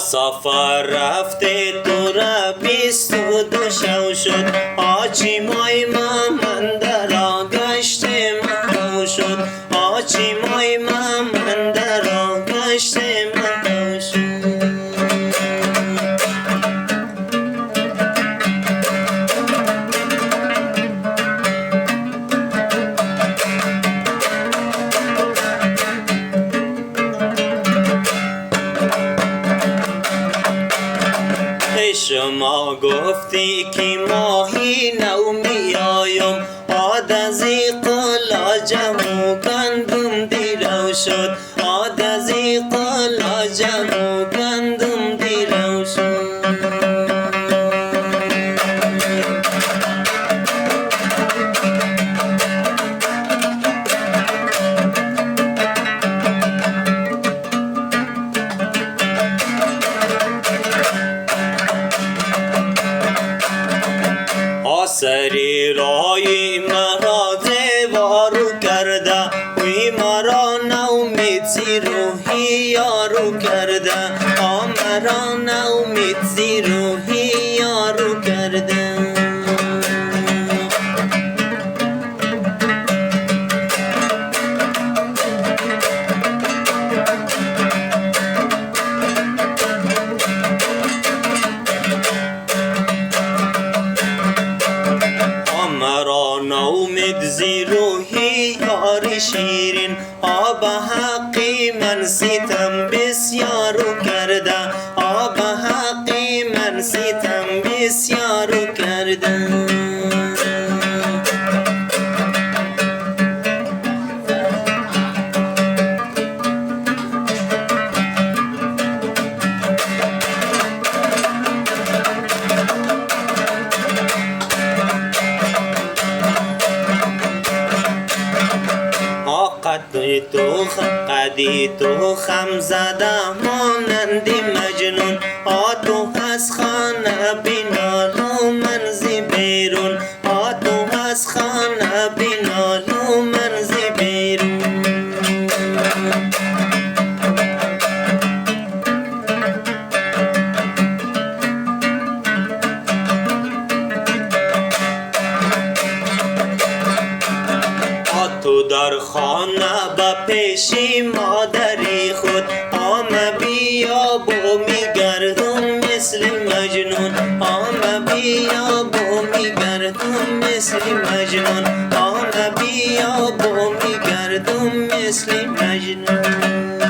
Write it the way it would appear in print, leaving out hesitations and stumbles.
سفر رفته تو را 22 شو شد آچی مای من در آگشت من شد آچی مای من در آگشت من شد شما گفتی که ماهی نو می آیم آدزی قلاجم و گندم دیرو شد آدزی قلاجم و گندم دیرو شد سری رای مرا زیوارو کرده وی مرا نومید زی روحی یارو کرده مرا نومید زی روحی یارو کرده نومید زی روحی یار شیرین آب حقی من ستم بسیارو کرده آب حقی من ستم بسیارو کرده قدی تو خم زده مانند مجنون تو از خانه بینالو منزی بیرون تو از خانه بینالو منزی بیرون تو در خانه با پیشی مادری خود بیا بو میگردم مثل مجنون بیا بو میگردم مثل مجنون بیا بو میگردم مثل مجنون